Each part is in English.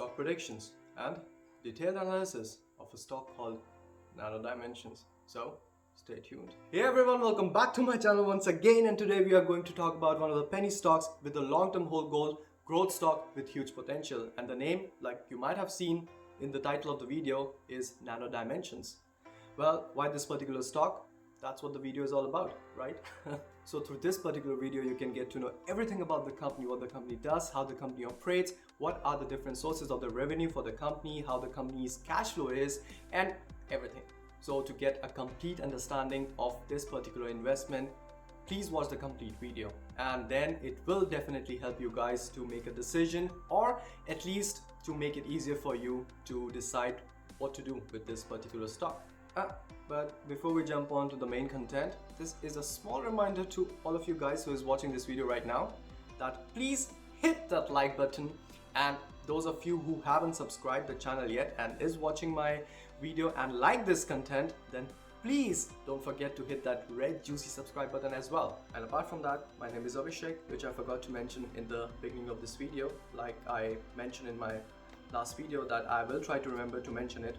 stock predictions, and detailed analysis of a stock called Nano Dimensions. So stay tuned. Hey everyone, welcome back to my channel once again, and today we are going to talk about one of the penny stocks with a long-term hold goal, growth stock with huge potential. And the name, like you might have seen in the title of the video, is Nano Dimensions. Well, why this particular stock? That's what the video is all about, right? So through this particular video, you can get to know everything about the company, what the company does, how the company operates, what are the different sources of the revenue for the company, how the company's cash flow is, and everything. So to get a complete understanding of this particular investment, please watch the complete video, and then it will definitely help you guys to make a decision, or at least to make it easier for you to decide what to do with this particular stock. But before we jump on to the main content, this is a small reminder to all of you guys who is watching this video right now that please hit that like button, and those of you who haven't subscribed the channel yet and is watching my video and like this content, then please don't forget to hit that red juicy subscribe button as well. And apart from that, my name is Abhishek, which I forgot to mention in the beginning of this video, like I mentioned in my last video that I will try to remember to mention it.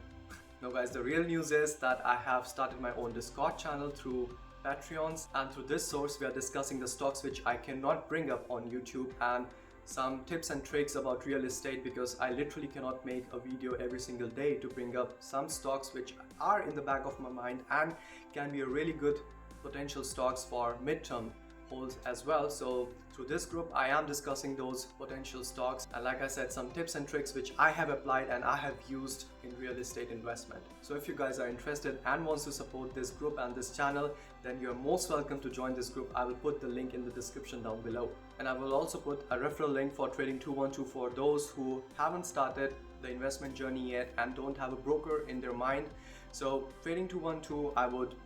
Now guys, the real news is that I have started my own Discord channel through Patreons, and through this source we are discussing the stocks which I cannot bring up on YouTube, and some tips and tricks about real estate, because I literally cannot make a video every single day to bring up some stocks which are in the back of my mind and can be a really good potential stocks for midterm holds as well. So through this group I am discussing those potential stocks, and like I said, some tips and tricks which I have applied and I have used in real estate investment. So if you guys are interested and wants to support this group and this channel, then you're most welcome to join this group. I will put the link in the description down below, and I will also put a referral link for Trading 212 for those who haven't started the investment journey yet and don't have a broker in their mind. So Trading 212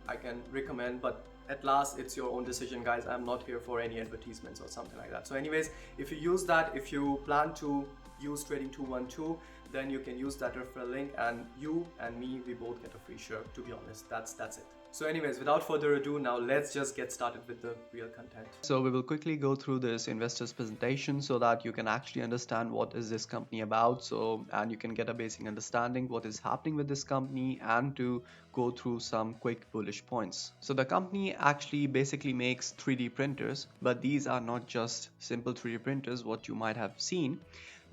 I can recommend, but at last it's your own decision, guys. I'm not here for any advertisements or something like that. So anyways, if you use that, if you plan to use Trading 212, then you can use that referral link, and you and me, we both get a free shirt. To be honest, that's it. So anyways, without further ado, now let's just get started with the real content. So we will quickly go through this investor's presentation so that you can actually understand what is this company about, and you can get a basic understanding what is happening with this company, and to go through some quick bullish points. So the company actually basically makes 3D printers, but these are not just simple 3D printers what you might have seen.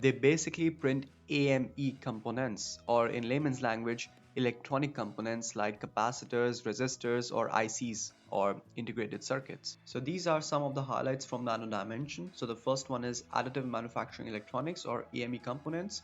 They basically print AME components, or in layman's language, electronic components like capacitors, resistors, or ICs, or integrated circuits. So these are some of the highlights from Nano Dimension. So the first one is additive manufacturing electronics, or AME components.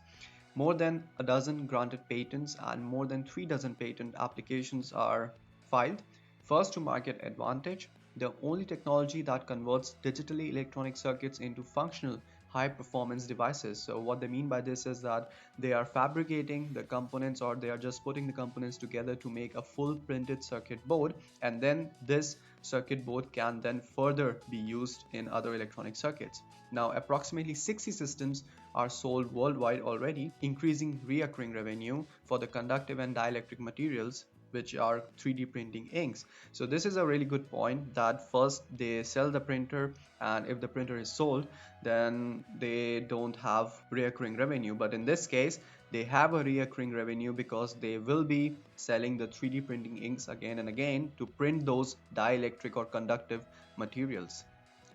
More than a dozen granted patents and more than 3 dozen patent applications are filed. First to market advantage, the only technology that converts digitally electronic circuits into functional high performance devices. So what they mean by this is that they are fabricating the components, or they are just putting the components together to make a full printed circuit board, and then this circuit board can then further be used in other electronic circuits. Now approximately 60 systems are sold worldwide already, increasing recurring revenue for the conductive and dielectric materials, which are 3D printing inks. So this is a really good point, that first they sell the printer, and if the printer is sold, then they don't have recurring revenue. But in this case, they have a recurring revenue because they will be selling the 3D printing inks again and again to print those dielectric or conductive materials.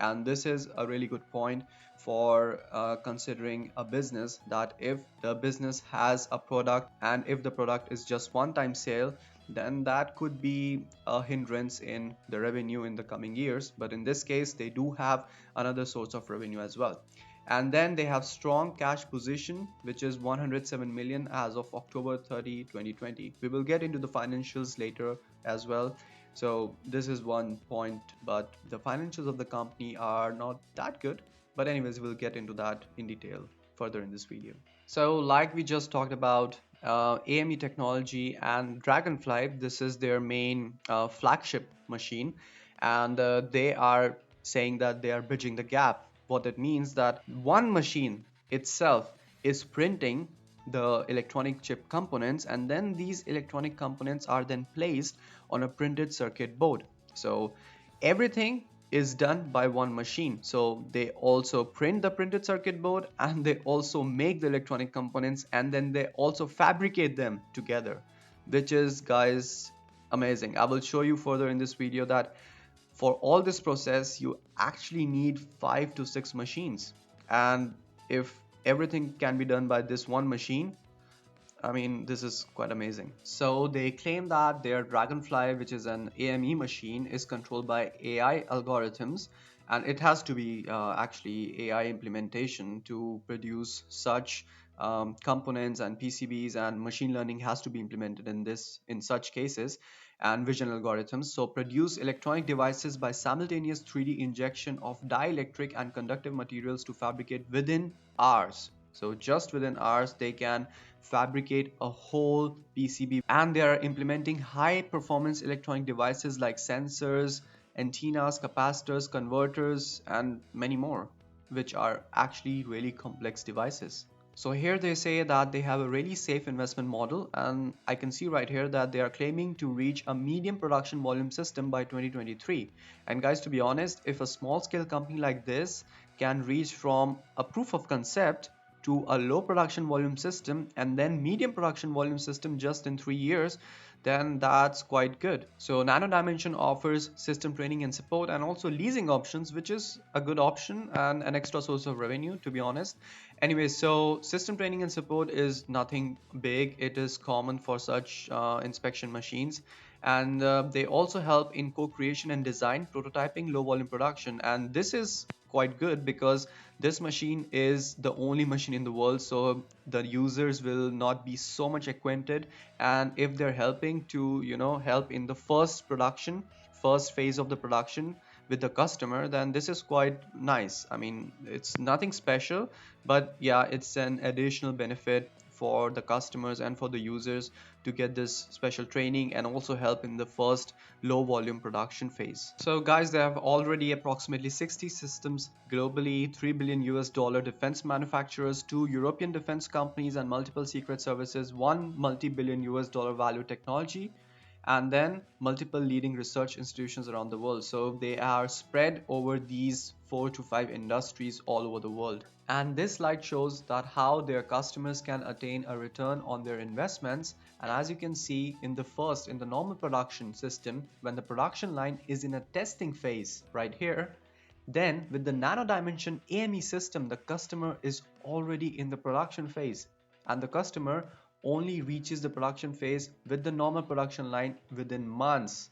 And this is a really good point for considering a business, that if the business has a product and if the product is just one-time sale, then that could be a hindrance in the revenue in the coming years. But in this case, they do have another source of revenue as well. And then they have strong cash position, which is 107 million as of October 30, 2020. We will get into the financials later as well. So this is one point, but the financials of the company are not that good. But anyways, we'll get into that in detail further in this video. So like we just talked about, AME technology and Dragonfly, this is their main flagship machine, and they are saying that they are bridging the gap. What it means that one machine itself is printing the electronic chip components, and then these electronic components are then placed on a printed circuit board. So everything is done by one machine. So they also print the printed circuit board, and they also make the electronic components, and then they also fabricate them together, which is, guys, amazing. I will show you further in this video that for all this process you actually need 5 to 6 machines, and if everything can be done by this one machine, I mean, this is quite amazing. So they claim that their Dragonfly, which is an AME machine, is controlled by AI algorithms, and it has to be actually AI implementation to produce such components and PCBs, and machine learning has to be implemented in such cases, and vision algorithms. So produce electronic devices by simultaneous 3D injection of dielectric and conductive materials to fabricate within hours. So just within hours, they can fabricate a whole PCB, and they are implementing high performance electronic devices like sensors, antennas, capacitors, converters, and many more, which are actually really complex devices. So here they say that they have a really safe investment model, and I can see right here that they are claiming to reach a medium production volume system by 2023. And guys, to be honest, if a small scale company like this can reach from a proof of concept to a low production volume system and then medium production volume system just in 3 years, then that's quite good. So Nano Dimension offers system training and support, and also leasing options, which is a good option and an extra source of revenue, to be honest. Anyway, so system training and support is nothing big. It is common for such inspection machines, and they also help in co-creation and design, prototyping, low volume production. And this is quite good because this machine is the only machine in the world, so the users will not be so much acquainted, and if they're helping to help in the first phase of the production with the customer, then this is quite nice. I mean, it's nothing special, but yeah, it's an additional benefit for the customers and for the users to get this special training and also help in the first low volume production phase. So guys, there have already approximately 60 systems globally, $3 billion defense manufacturers, 2 European defense companies, and multiple secret services, 1 multi-billion US dollar value technology, and then multiple leading research institutions around the world. So they are spread over these 4 to 5 industries all over the world. And this slide shows that how their customers can attain a return on their investments. And as you can see, in the normal production system, when the production line is in a testing phase right here, then with the Nano Dimension AME system, the customer is already in the production phase, and the customer only reaches the production phase with the normal production line within months.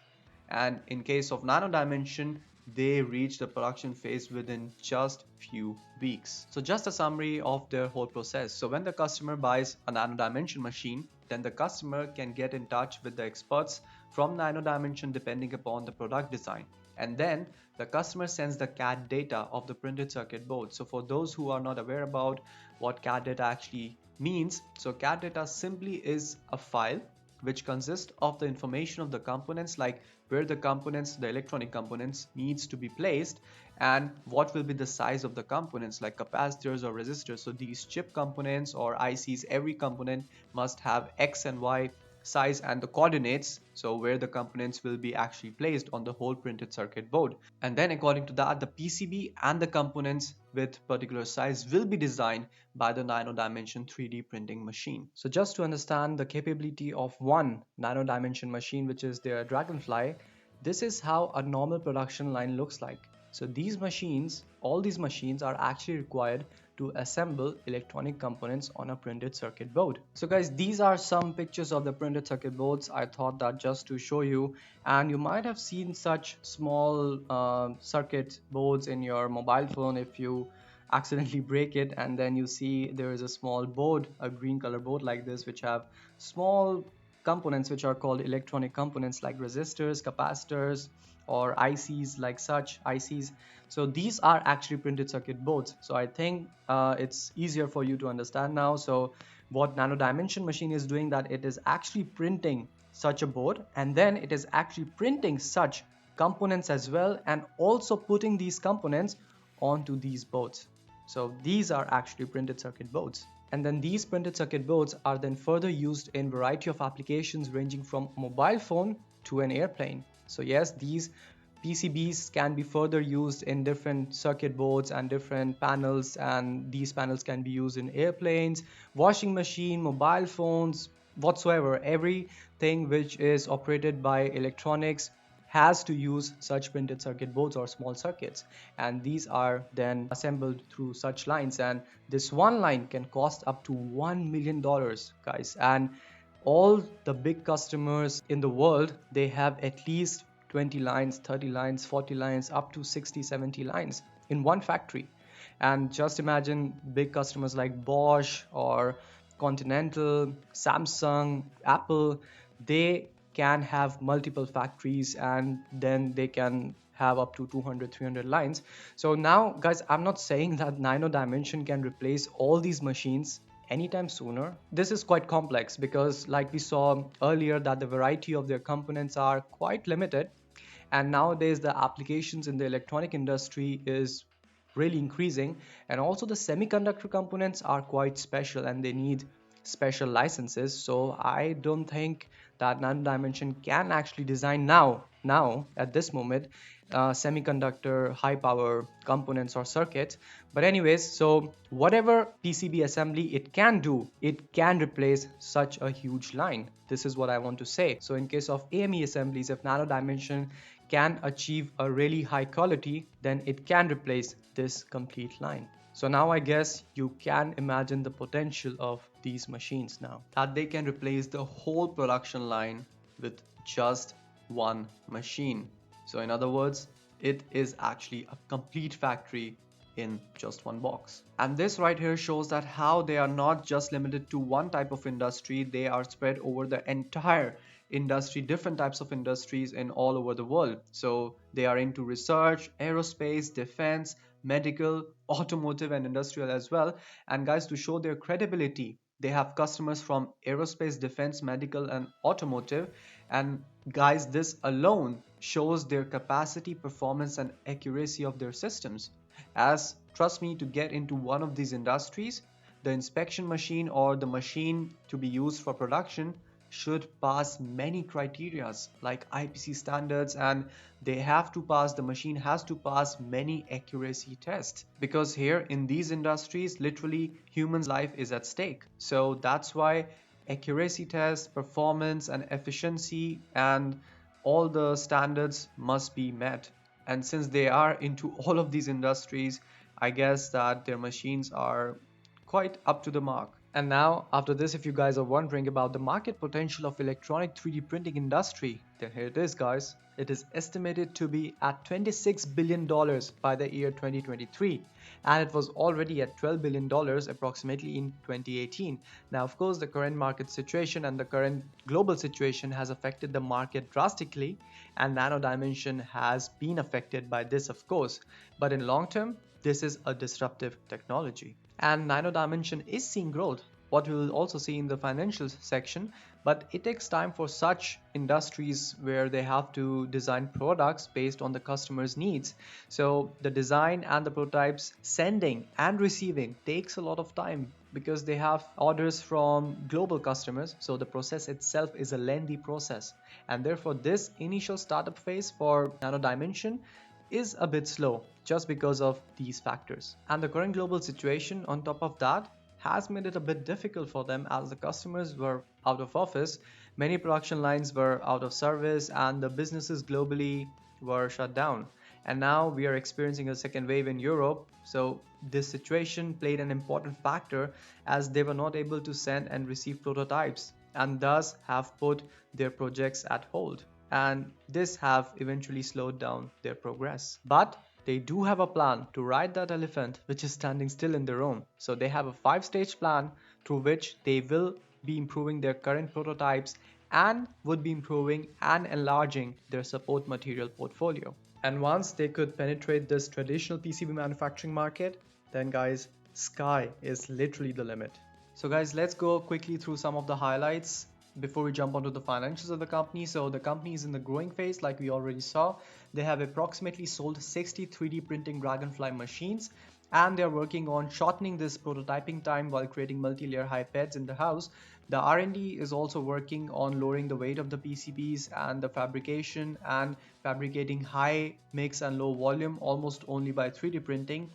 And in case of Nano Dimension, they reach the production phase within just few weeks. So just a summary of their whole process. So when the customer buys a Nano Dimension machine, then the customer can get in touch with the experts from Nano Dimension depending upon the product design. And then the customer sends the CAD data of the printed circuit board. So for those who are not aware about what CAD data actually means, so CAD data simply is a file which consists of the information of the components, like where the components, the electronic components, needs to be placed, and what will be the size of the components like capacitors or resistors. So these chip components or ICs, every component must have X and Y size and the coordinates, so where the components will be actually placed on the whole printed circuit board. And then according to that, the PCB and the components with particular size will be designed by the Nano Dimension 3D printing machine. So just to understand the capability of one Nano Dimension machine, which is their Dragonfly, this is how a normal production line looks like. So these machines, all these machines are actually required to assemble electronic components on a printed circuit board. So guys, these are some pictures of the printed circuit boards. I thought that just to show you, and you might have seen such small circuit boards in your mobile phone if you accidentally break it, and then you see there is a small board, a green color board like this, which have small components which are called electronic components like resistors, capacitors, or ICs, like such ICs. So these are actually printed circuit boards. So I think it's easier for you to understand now. So what Nano Dimension machine is doing, that it is actually printing such a board, and then it is actually printing such components as well, and also putting these components onto these boards. So these are actually printed circuit boards. And then these printed circuit boards are then further used in variety of applications ranging from mobile phone to an airplane. So yes, these PCBs can be further used in different circuit boards and different panels, and these panels can be used in airplanes, washing machine, mobile phones, whatsoever. Everything which is operated by electronics has to use such printed circuit boards or small circuits, and these are then assembled through such lines, and this one line can cost up to $1 million, guys. And all the big customers in the world, they have at least 20 lines, 30 lines, 40 lines, up to 60, 70 lines in one factory. And just imagine big customers like Bosch or Continental, Samsung, Apple, they can have multiple factories, and then they can have up to 200, 300 lines. So now, guys, I'm not saying that Nano Dimension can replace all these machines anytime sooner. This is quite complex because, like we saw earlier, that the variety of their components are quite limited, and nowadays the applications in the electronic industry is really increasing, and also the semiconductor components are quite special and they need special licenses. So I don't think that Nano Dimension can actually design now at this moment semiconductor high power components or circuits. But anyways, so whatever PCB assembly it can do, it can replace such a huge line. This is what I want to say. So in case of AME assemblies, if Nano Dimension can achieve a really high quality, then it can replace this complete line. So now I guess you can imagine the potential of these machines now, that they can replace the whole production line with just one machine. So in other words, it is actually a complete factory in just one box. And this right here shows that how they are not just limited to one type of industry, they are spread over the entire industry, different types of industries in all over the world. So they are into research, aerospace, defense, medical, automotive, and industrial as well. And guys, to show their credibility, they have customers from aerospace, defense, medical, and automotive. And guys, this alone shows their capacity, performance, and accuracy of their systems. As trust me, to get into one of these industries, the inspection machine or the machine to be used for production should pass many criterias like IPC standards, and they have to pass, the machine has to pass many accuracy tests, because here in these industries literally humans' life is at stake. So that's why accuracy tests, performance and efficiency and all the standards must be met. And since they are into all of these industries, I guess that their machines are quite up to the mark. And now, after this, if you guys are wondering about the market potential of electronic 3D printing industry, then here it is, guys. It is estimated to be at $26 billion by the year 2023, and it was already at $12 billion approximately in 2018. Now, of course, the current market situation and the current global situation has affected the market drastically, and Nano Dimension has been affected by this, of course. But in long term, this is a disruptive technology. And Nano Dimension is seeing growth, what we will also see in the financials section, but it takes time for such industries where they have to design products based on the customer's needs. So the design and the prototypes sending and receiving takes a lot of time because they have orders from global customers. So the process itself is a lengthy process, and therefore this initial startup phase for Nano Dimension is a bit slow just because of these factors. And the current global situation on top of that has made it a bit difficult for them, as the customers were out of office, many production lines were out of service, and the businesses globally were shut down. And now we are experiencing a second wave in Europe, so this situation played an important factor, as they were not able to send and receive prototypes, and thus have put their projects at hold. And this have eventually slowed down their progress. But they do have a plan to ride that elephant which is standing still in their own. So they have a 5-stage plan through which they will be improving their current prototypes and would be improving and enlarging their support material portfolio. And once they could penetrate this traditional PCB manufacturing market, then guys, sky is literally the limit. So guys, let's go quickly through some of the highlights before we jump onto the financials of the company. So the company is in the growing phase, like we already saw. They have approximately sold 60 3D printing Dragonfly machines, and they are working on shortening this prototyping time while creating multi-layer hypeds in the house. The R&D is also working on lowering the weight of the PCBs and the fabrication and fabricating high mix and low volume almost only by 3D printing.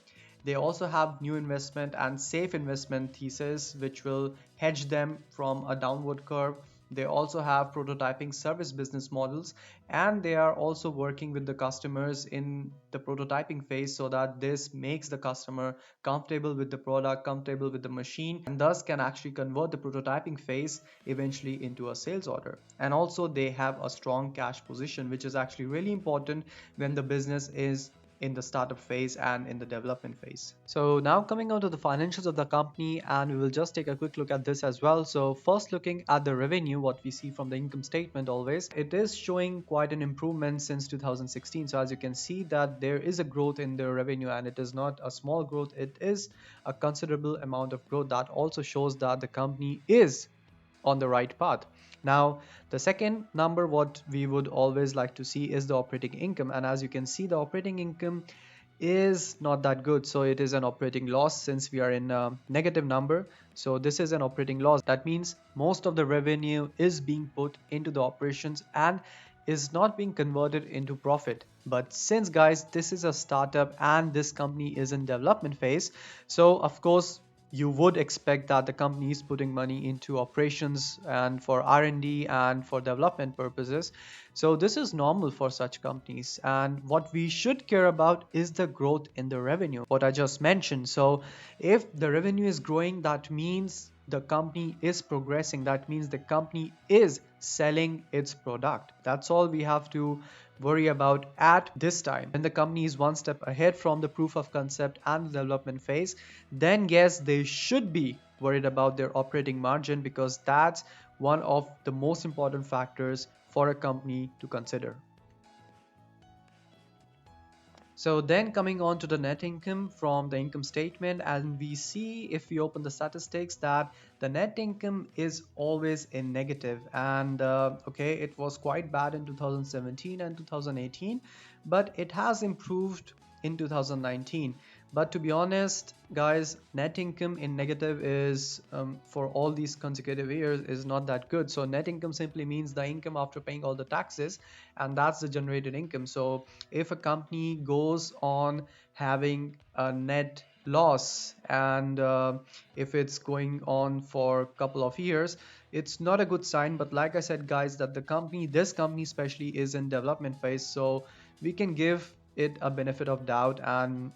They also have new investment and safe investment thesis which will hedge them from a downward curve. They also have prototyping service business models, and they are also working with the customers in the prototyping phase so that this makes the customer comfortable with the product, comfortable with the machine, and thus can actually convert the prototyping phase eventually into a sales order. And also they have a strong cash position, which is actually really important when the business is in the startup phase and in the development phase. So now coming on to the financials of the company, and we will just take a quick look at this as well. So first, looking at the revenue, what we see from the income statement, always it is showing quite an improvement since 2016. So as you can see that there is a growth in the revenue, and it is not a small growth, it is a considerable amount of growth. That also shows that the company is on the right path. Now, the second number what we would always like to see is the operating income, and as you can see, the operating income is not that good. So it is an operating loss since we are in a negative number. So this is an operating loss. That means most of the revenue is being put into the operations and is not being converted into profit. But since, guys, this is a startup and this company is in development phase, so of course you would expect that the company is putting money into operations and for R&D and for development purposes. So this is normal for such companies, and what we should care about is the growth in the revenue, what I just mentioned. So if the revenue is growing, that means the company is progressing, that means the company is selling its product. That's all we have to worry about at this time. When the company is one step ahead from the proof of concept and the development phase, then yes, they should be worried about their operating margin, because that's one of the most important factors for a company to consider. So then coming on to the net income from the income statement, and we see, if we open the statistics, that the net income is always in negative. And okay, it was quite bad in 2017 and 2018, but it has improved in 2019. But to be honest, guys, net income in negative is for all these consecutive years is not that good. So net income simply means the income after paying all the taxes, and that's the generated income. So if a company goes on having a net loss, and if it's going on for a couple of years, it's not a good sign. But like I said, guys, that this company especially is in development phase, so we can give it a benefit of doubt, and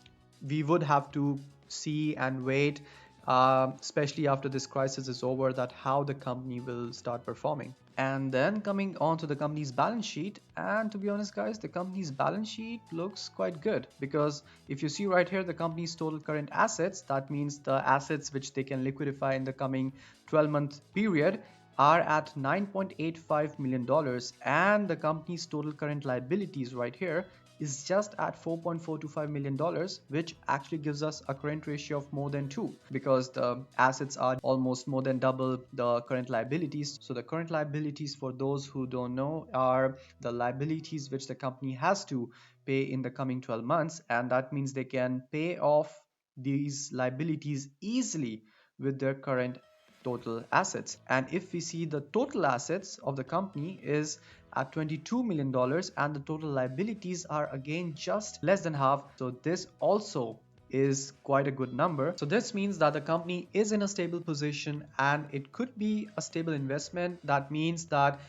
we would have to see and wait, especially after this crisis is over, that how the company will start performing. And then coming on to the company's balance sheet, and to be honest, guys, the company's balance sheet looks quite good, because if you see right here, the company's total current assets, that means the assets which they can liquidify in the coming 12-month period, are at $9.85 million, and the company's total current liabilities right here is just at $4.425 million, which actually gives us a current ratio of more than 2, because the assets are almost more than double the current liabilities. So the current liabilities, for those who don't know, are the liabilities which the company has to pay in the coming 12 months, and that means they can pay off these liabilities easily with their current total assets. And if we see, the total assets of the company is at $22 million, and the total liabilities are again just less than half. So this also is quite a good number. So this means that the company is in a stable position, and it could be a stable investment. That means that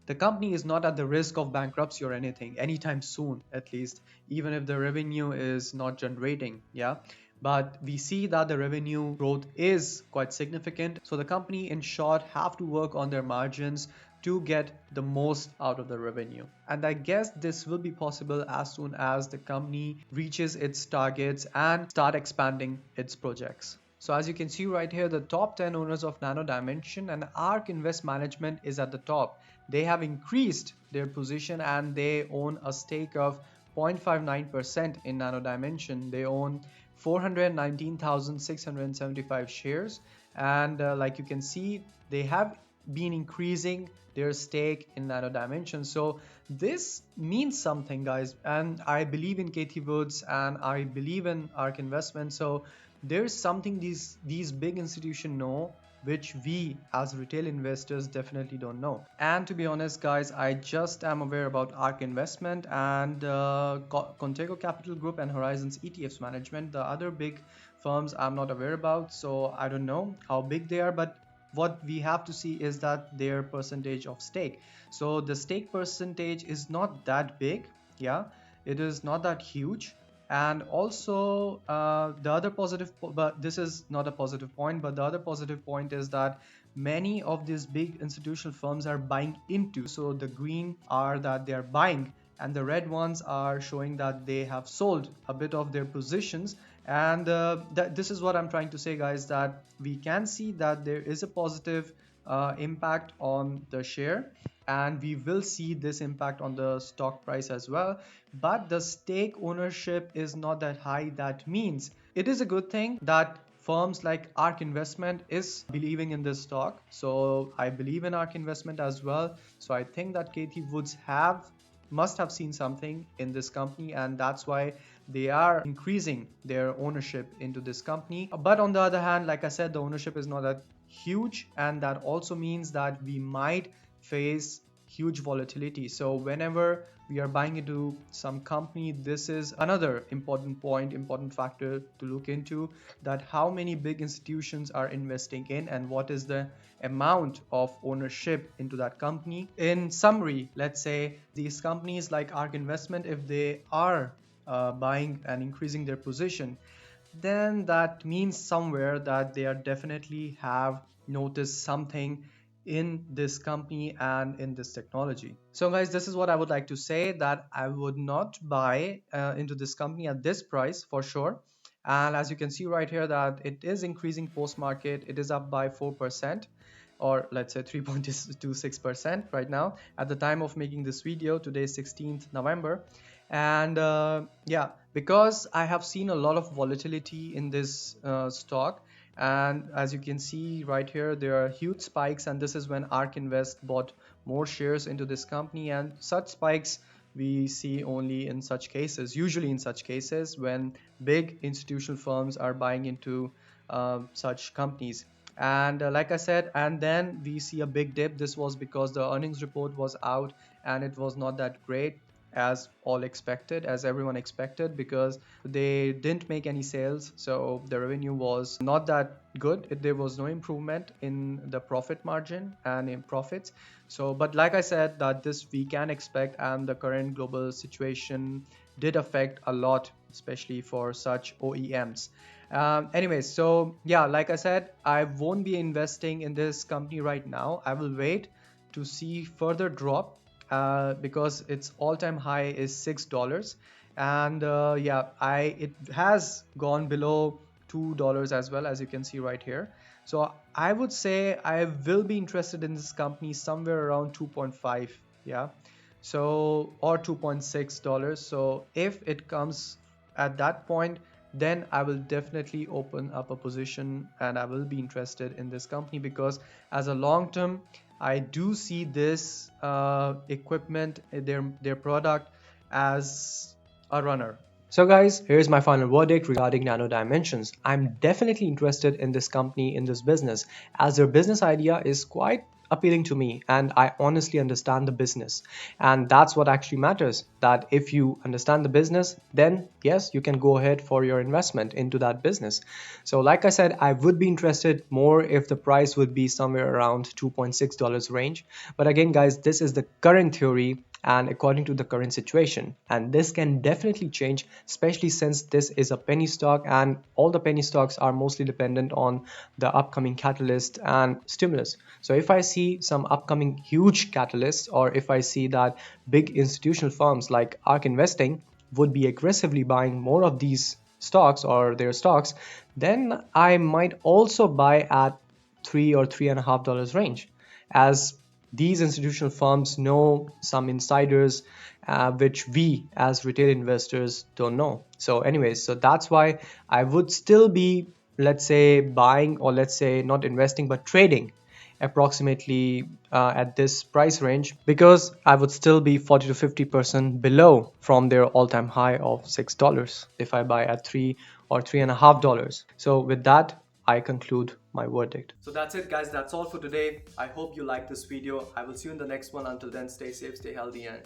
the company is not at the risk of bankruptcy or anything anytime soon, at least, even if the revenue is not generating. Yeah. But we see that the revenue growth is quite significant. So the company, in short, have to work on their margins to get the most out of the revenue. And I guess this will be possible as soon as the company reaches its targets and start expanding its projects. So as you can see right here, the top 10 owners of Nano Dimension and ARK Invest Management is at the top. They have increased their position, and they own a stake of 0.59% in Nano Dimension. They own 419,675 shares, and like you can see, they have been increasing their stake in Nano Dimension. So this means something, guys, and I believe in Katie Woods and I believe in ARK Investment. So there's something these big institutions know which we as retail investors definitely don't know. And to be honest, guys, I just am aware about ARK Investment and Contego Capital Group and Horizons ETFs Management. The other big firms I'm not aware about, so I don't know how big they are, but what we have to see is that their percentage of stake. So the stake percentage is not that big, yeah, it is not that huge. And also the other positive, but this is not a positive point, but the other positive point is that many of these big institutional firms are buying into. So the green are that they are buying and the red ones are showing that they have sold a bit of their positions. And this is what I'm trying to say, guys, that we can see that there is a positive impact on the share, and we will see this impact on the stock price as well. But the stake ownership is not that high. That means it is a good thing that firms like ARK Investment is believing in this stock. So I believe in ARK Investment as well. So I think that Katie Woods must have seen something in this company, and that's why they are increasing their ownership into this company. But on the other hand, like I said, the ownership is not that huge, and that also means that we might face huge volatility. So whenever we are buying into some company, this is another important point, important factor to look into, that how many big institutions are investing in and what is the amount of ownership into that company. In summary, let's say these companies like ARK Investment, if they are buying and increasing their position, then that means somewhere that they are definitely have noticed something in this company and in this technology. So guys, this is what I would like to say, that I would not buy into this company at this price for sure. And as you can see right here, that it is increasing post market. It is up by 4%, or let's say 3.26% right now at the time of making this video. Today is 16th November. And yeah, because I have seen a lot of volatility in this stock, and as you can see right here, there are huge spikes, and this is when ARK Invest bought more shares into this company. And such spikes we see only in such cases, usually in such cases when big institutional firms are buying into such companies. And like I said, and then we see a big dip. This was because the earnings report was out and it was not that great as all expected, as everyone expected, because they didn't make any sales, so the revenue was not that good. There was no improvement in the profit margin and in profits. So but like I said, that this we can expect, and the current global situation did affect a lot, especially for such OEMs. Anyways, so yeah, like I said, I won't be investing in this company right now. I will wait to see further drop because its all-time high is $6, and yeah, it has gone below $2 as well, as you can see right here. So I would say I will be interested in this company somewhere around 2.5, yeah, so or $2.6. So if it comes at that point, then I will definitely open up a position and I will be interested in this company, because as a long term I do see this equipment, their product, as a runner. So guys, here's my final verdict regarding Nano Dimensions. I'm definitely interested in this company, in this business, as their business idea is quite appealing to me, and I honestly understand the business, and that's what actually matters, that if you understand the business, then yes, you can go ahead for your investment into that business. So like I said, I would be interested more if the price would be somewhere around $2.6 range. But again guys, this is the current theory and according to the current situation, and this can definitely change, especially since this is a penny stock and all the penny stocks are mostly dependent on the upcoming catalyst and stimulus. So if I see some upcoming huge catalysts, or if I see that big institutional firms like ARK Investing would be aggressively buying more of these stocks or their stocks, then I might also buy at $3 or $3.50 range, as these institutional firms know some insiders which we as retail investors don't know. So anyways, so that's why I would still be, let's say, buying, or let's say not investing but trading approximately at this price range, because I would still be 40 to 50% below from their all-time high of $6 if I buy at $3 or $3.50. So with that, I conclude my verdict. So that's it, guys. That's all for today. I hope you liked this video. I will see you in the next one. Until then, stay safe, stay healthy, and